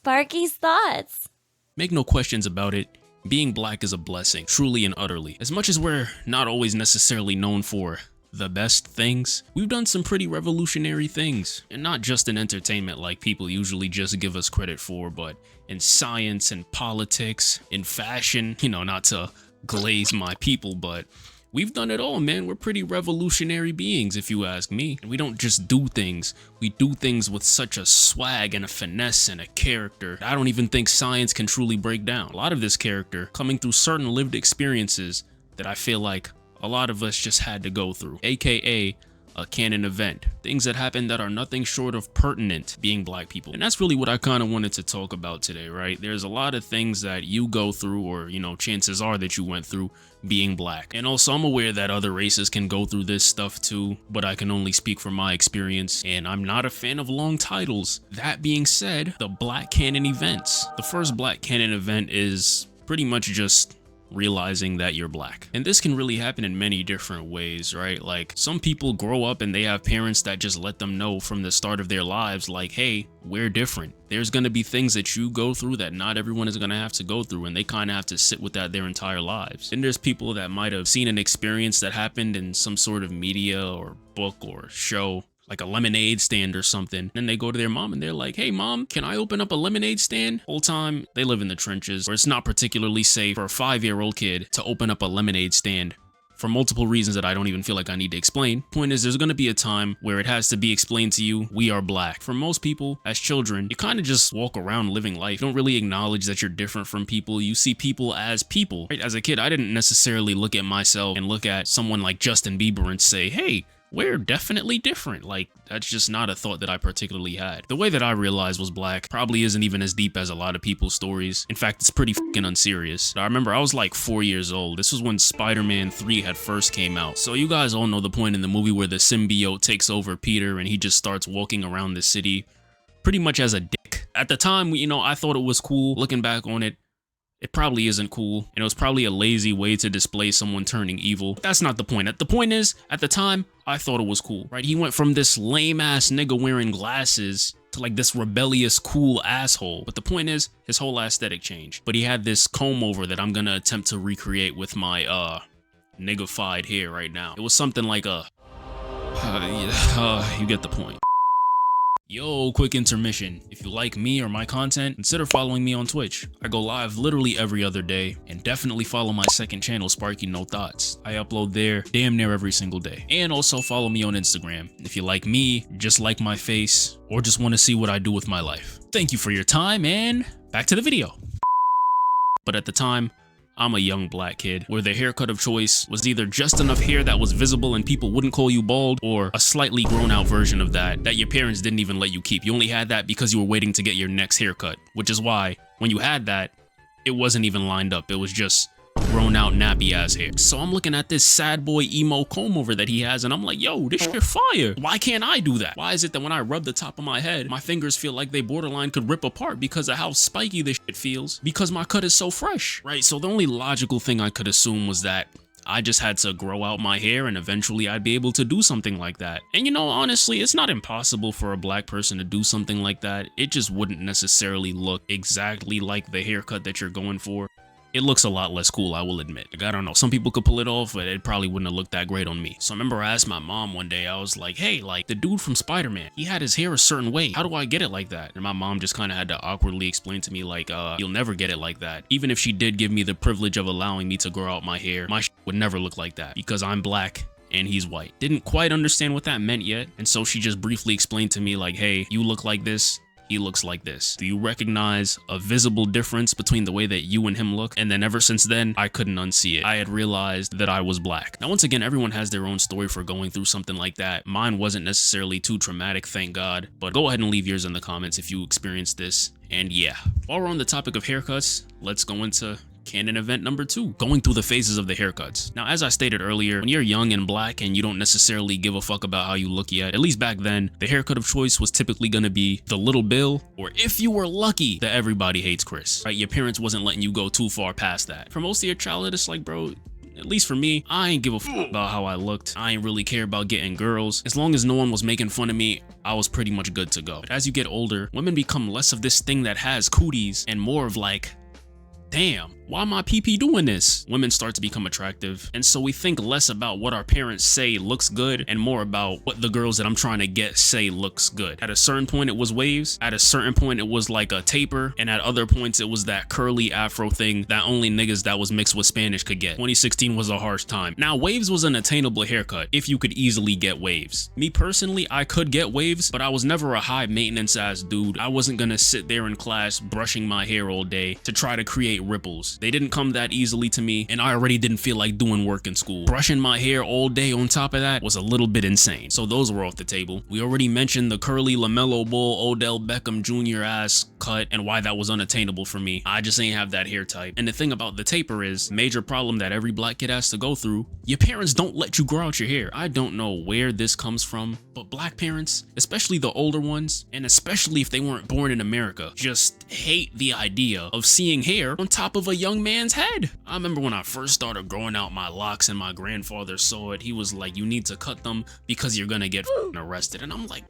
Sparky's thoughts. Make no questions about it, being black is a blessing, truly and utterly. As much as we're not always necessarily known for the best things, we've done some pretty revolutionary things. And not just in entertainment like people usually just give us credit for, but in science and politics, in fashion, not to glaze my people, but we've done it all, man. We're pretty revolutionary beings, if you ask me. And we don't just do things. We do things with such a swag and a finesse and a character I don't even think science can truly break down. A lot of this character coming through certain lived experiences that I feel like a lot of us just had to go through, aka a canon event. Things that happen that are nothing short of pertinent being black people. And that's really what I kind of wanted to talk about today, right? There's a lot of things that you go through, or, chances are that you went through being black. And also I'm aware that other races can go through this stuff too, but I can only speak from my experience, and I'm not a fan of long titles. That being said, the Black Canon events. The first Black Canon event is pretty much just realizing that you're black. And this can really happen in many different ways, right? Like, some people grow up and they have parents that just let them know from the start of their lives, like, hey, we're different. There's gonna be things that you go through that not everyone is gonna have to go through, and they kind of have to sit with that their entire lives. And there's people that might have seen an experience that happened in some sort of media or book or show, like a lemonade stand or something. Then they go to their mom and they're like, hey mom, can I open up a lemonade stand? Whole time they live in the trenches, where it's not particularly safe for a 5-year-old kid to open up a lemonade stand for multiple reasons that I don't even feel like I need to explain. Point is, there's gonna be a time where it has to be explained to you, we are black. For most people, as children, you kind of just walk around living life. You don't really acknowledge that you're different from people. You see people as people. Right? As a kid, I didn't necessarily look at myself and look at someone like Justin Bieber and say, hey, we're definitely different. Like, that's just not a thought that I particularly had. The way that I realized was black probably isn't even as deep as a lot of people's stories. In fact, it's pretty fucking unserious. I remember I was like 4 years old. This was when Spider-Man 3 had first came out. So you guys all know the point in the movie where the symbiote takes over Peter and he just starts walking around the city pretty much as a dick. At the time, I thought it was cool. Looking back on it, it probably isn't cool, and it was probably a lazy way to display someone turning evil. But that's not the point. The point is, at the time, I thought it was cool, right? He went from this lame-ass nigga wearing glasses to like this rebellious, cool asshole. But the point is, his whole aesthetic changed. But he had this comb over that I'm gonna attempt to recreate with my, niggified hair right now. It was something like you get the point. Yo, quick intermission. If you like me or my content, consider following me on Twitch. I go live literally every other day, and definitely follow my second channel, Sparky No Thoughts. I upload there damn near every single day. And also follow me on Instagram. If you like me, just like my face, or just want to see what I do with my life. Thank you for your time, and back to the video. But at the time, I'm a young black kid where the haircut of choice was either just enough hair that was visible and people wouldn't call you bald, or a slightly grown out version of that your parents didn't even let you keep. You only had that because you were waiting to get your next haircut, which is why when you had that, it wasn't even lined up. It was just grown out nappy ass hair. So I'm looking at this sad boy emo comb over that he has, and I'm like, yo, this shit fire. Why can't I do that? Why is it that when I rub the top of my head, my fingers feel like they borderline could rip apart because of how spiky this shit feels? Because my cut is so fresh, right? So the only logical thing I could assume was that I just had to grow out my hair and eventually I'd be able to do something like that. And honestly, it's not impossible for a black person to do something like that. It just wouldn't necessarily look exactly like the haircut that you're going for. It looks a lot less cool, I will admit. Like, I don't know, some people could pull it off, but it probably wouldn't have looked that great on me. So I remember I asked my mom one day, I was like, hey, like, the dude from Spider-Man, he had his hair a certain way. How do I get it like that? And my mom just kind of had to awkwardly explain to me, like, you'll never get it like that. Even if she did give me the privilege of allowing me to grow out my hair, my shit would never look like that because I'm black and he's white. Didn't quite understand what that meant yet. And so she just briefly explained to me, like, hey, you look like this, he looks like this. Do you recognize a visible difference between the way that you and him look? And then ever since then, I couldn't unsee it. I had realized that I was black. Now, once again, everyone has their own story for going through something like that. Mine wasn't necessarily too traumatic, thank God, but go ahead and leave yours in the comments if you experienced this. And yeah, while we're on the topic of haircuts, let's go into canon event number 2, going through the phases of the haircuts. Now, as I stated earlier, when you're young and black and you don't necessarily give a fuck about how you look yet, at least back then, the haircut of choice was typically gonna be the little Bill, or if you were lucky, the everybody hates Chris, right? Your parents wasn't letting you go too far past that. For most of your childhood, it's like, bro, At least for me, I ain't give a about how I looked. I ain't really care about getting girls. As long as no one was making fun of me, I was pretty much good to go. But as you get older, women become less of this thing that has cooties and more of like, damn, why my PP doing this? Women start to become attractive, and so we think less about what our parents say looks good and more about what the girls that I'm trying to get say looks good. At a certain point it was waves, at a certain point it was like a taper, and at other points it was that curly afro thing that only niggas that was mixed with Spanish could get. 2016 was a harsh time. Now waves was an attainable haircut if you could easily get waves. Me personally, I could get waves, but I was never a high maintenance ass dude. I wasn't gonna sit there in class brushing my hair all day to try to create ripples. They didn't come that easily to me, and I already didn't feel like doing work in school. Brushing my hair all day on top of that was a little bit insane. So those were off the table. We already mentioned the curly LaMelo Ball Odell Beckham Jr. ass cut and why that was unattainable for me. I just ain't have that hair type. And the thing about the taper is, major problem that every black kid has to go through, your parents don't let you grow out your hair. I don't know where this comes from, but black parents, especially the older ones, and especially if they weren't born in America, just hate the idea of seeing hair on top of a young man's head. I remember when I first started growing out my locks and my grandfather saw it, he was like, you need to cut them because you're gonna get arrested. And I'm like,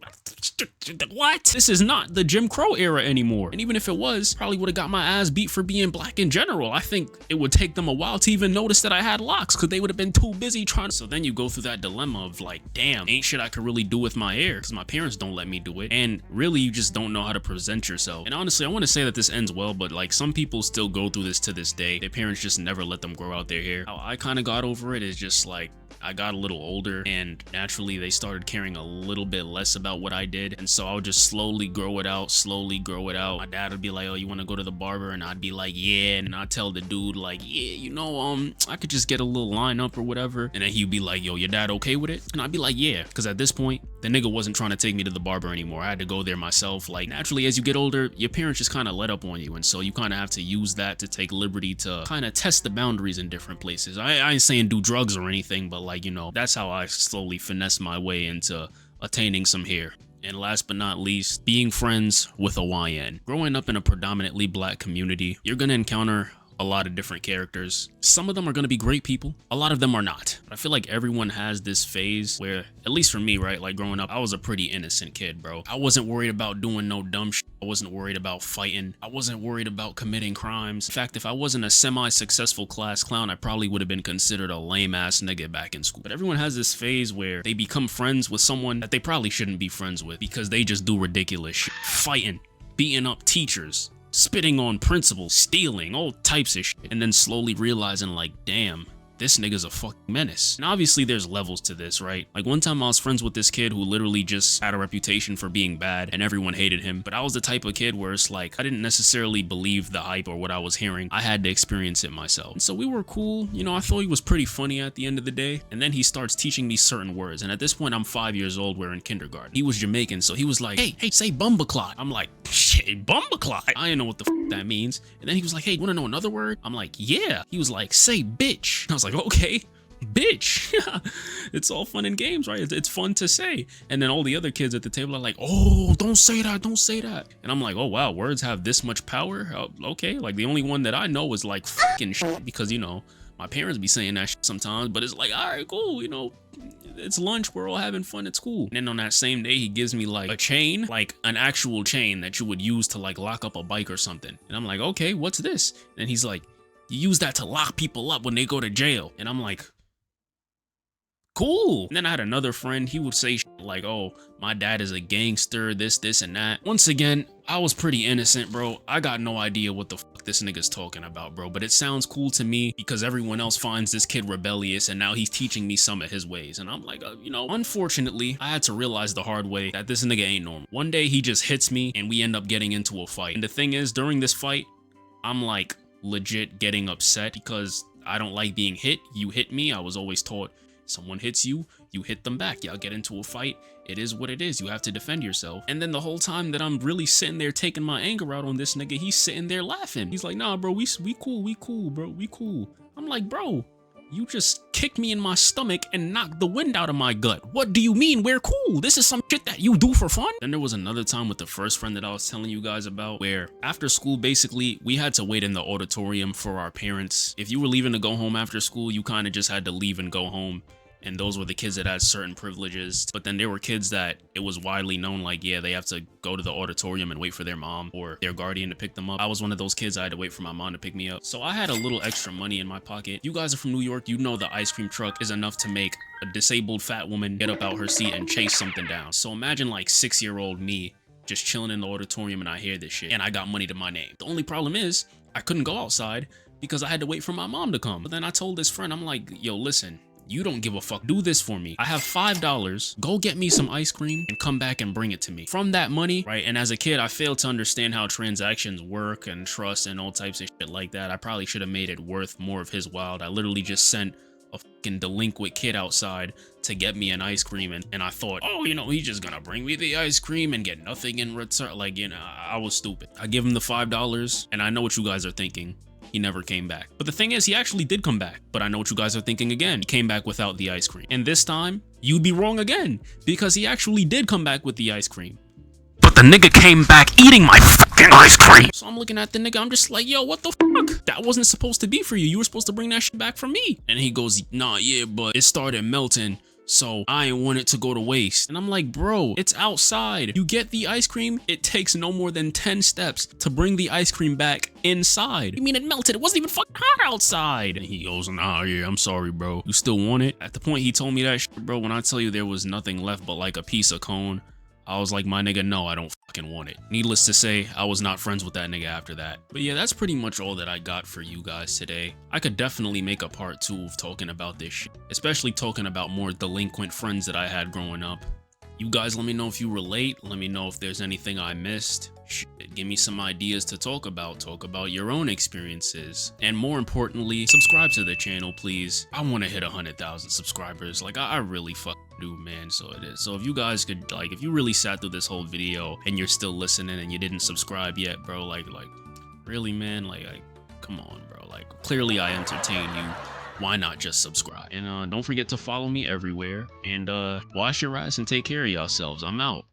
what? This is not the Jim Crow era anymore. And even if it was, probably would have got my ass beat for being black in general. I think it would take them a while to even notice that I had locks because they would have been too busy trying. So then you go through that dilemma of like, damn, ain't shit I could really do with my hair because my parents don't let me do it. And really, you just don't know how to present yourself. And honestly, I want to say that this ends well, but like some people still go through this to this day. Their parents just never let them grow out their hair. How I kind of got over it is just like, I got a little older and naturally they started caring a little bit less about what I did. And so I would just slowly grow it out, My dad would be like, oh, you want to go to the barber? And I'd be like, yeah. And I'd tell the dude like, yeah, you know, I could just get a little line up or whatever. And then he'd be like, yo, your dad okay with it? And I'd be like, yeah. Because at this point, the nigga wasn't trying to take me to the barber anymore. I had to go there myself. Like naturally, as you get older, your parents just kind of let up on you. And so you kind of have to use that to take liberty to kind of test the boundaries in different places. I ain't saying do drugs or anything, but like, you know, that's how I slowly finesse my way into attaining some hair. And last but not least, being friends with a YN. Growing up in a predominantly black community, you're gonna encounter a lot of different characters. Some of them are gonna be great people, a lot of them are not. But I feel like everyone has this phase where, at least for me, right, like growing up, I was a pretty innocent kid, bro. I wasn't worried about doing no dumb shit. I wasn't worried about fighting. I wasn't worried about committing crimes. In fact, if I wasn't a semi-successful class clown, I probably would have been considered a lame-ass nigga back in school. But everyone has this phase where they become friends with someone that they probably shouldn't be friends with because they just do ridiculous shit. Fighting, beating up teachers, spitting on principals, stealing, all types of shit, and then slowly realizing like, damn, this nigga's a fucking menace. And obviously there's levels to this, right? Like one time I was friends with this kid who literally just had a reputation for being bad and everyone hated him. But I was the type of kid where it's like, I didn't necessarily believe the hype or what I was hearing. I had to experience it myself. And so we were cool. You know, I thought he was pretty funny at the end of the day. And then he starts teaching me certain words. And at this point, I'm 5 years old. We're in kindergarten. He was Jamaican. So he was like, hey, say bumbaclot. I'm like, shit, bumbaclot? I didn't know what the f that means. And then he was like, hey, you want to know another word? I'm like, yeah. He was like, say bitch. And I was like, okay, bitch. It's all fun and games, right? It's fun to say. And then all the other kids at the table are like, oh, don't say that, don't say that. And I'm like, oh wow, words have this much power? Okay, like the only one that I know is like fucking shit, because you know my parents be saying that shit sometimes, but it's like, all right, cool, you know, it's lunch, we're all having fun, it's cool. And then on that same day, he gives me like a chain, like an actual chain that you would use to like lock up a bike or something. And I'm like, okay, what's this? And he's like, you use that to lock people up when they go to jail. And I'm like, cool. And then I had another friend, he would say shit like, oh, my dad is a gangster, this, and that. Once again, I was pretty innocent, bro. I got no idea what the fuck this nigga's talking about, bro. But it sounds cool to me because everyone else finds this kid rebellious and now he's teaching me some of his ways. And I'm like, you know, unfortunately, I had to realize the hard way that this nigga ain't normal. One day he just hits me and we end up getting into a fight. And the thing is, during this fight, I'm like legit getting upset because I don't like being hit. You hit me. I was always taught someone hits you, you hit them back. Y'all get into a fight. It is what it is. You have to defend yourself. And then the whole time that I'm really sitting there taking my anger out on this nigga, he's sitting there laughing. He's like, nah, bro, we cool, bro, we cool. I'm like, bro, You just kicked me in my stomach and knocked the wind out of my gut. What do you mean we're cool? This is some shit that you do for fun? Then there was another time with the first friend that I was telling you guys about, where after school, basically, we had to wait in the auditorium for our parents. If you were leaving to go home after school, you kind of just had to leave and go home. And those were the kids that had certain privileges. But then there were kids that it was widely known, like, yeah, they have to go to the auditorium and wait for their mom or their guardian to pick them up. I was one of those kids. I had to wait for my mom to pick me up. So I had a little extra money in my pocket. You guys are from New York. You know the ice cream truck is enough to make a disabled fat woman get up out her seat and chase something down. So imagine like 6-year-old me just chilling in the auditorium and I hear this shit and I got money to my name. The only problem is I couldn't go outside because I had to wait for my mom to come. But then I told this friend, I'm like, yo, listen, you don't give a fuck. Do this for me. I have $5. Go get me some ice cream and come back and bring it to me. From that money, right? And as a kid, I failed to understand how transactions work and trust and all types of shit like that. I probably should have made it worth more of his while. I literally just sent a fucking delinquent kid outside to get me an ice cream, and I thought, oh, you know, he's just gonna bring me the ice cream and get nothing in return. Like, you know, I was stupid. I give him the $5, and I know what you guys are thinking. He never came back. But the thing is, he actually did come back. But I know what you guys are thinking again. He came back without the ice cream. And this time, you'd be wrong again, because he actually did come back with the ice cream. But the nigga came back eating my fucking ice cream. So I'm looking at the nigga, I'm just like, yo, what the fuck? That wasn't supposed to be for you. You were supposed to bring that shit back for me. And he goes, nah, yeah, but it started melting, so I ain't want it to go to waste. And I'm like, bro, it's outside. You get the ice cream, it takes no more than 10 steps to bring the ice cream back inside. You mean it melted? It wasn't even fucking hot outside. And he goes, nah, yeah, I'm sorry, bro. You still want it? At the point he told me that shit, bro, when I tell you there was nothing left but like a piece of cone, I was like, my nigga, no, I don't fucking want it. Needless to say, I was not friends with that nigga after that. But yeah, that's pretty much all that I got for you guys today. I could definitely make a part 2 of talking about this shit, especially talking about more delinquent friends that I had growing up. You guys let me know if you relate. Let me know if there's anything I missed. Shit, give me some ideas to talk about. Talk about your own experiences. And more importantly, subscribe to the channel, please. I want to hit 100,000 subscribers. Like, I really fucking do, man. So it is. So if you guys could, like, if you really sat through this whole video and you're still listening and you didn't subscribe yet, bro, like, really, man? Like, come on, bro. Like, clearly I entertain you. Why not just subscribe? And don't forget to follow me everywhere. And wash your ass and take care of yourselves. I'm out.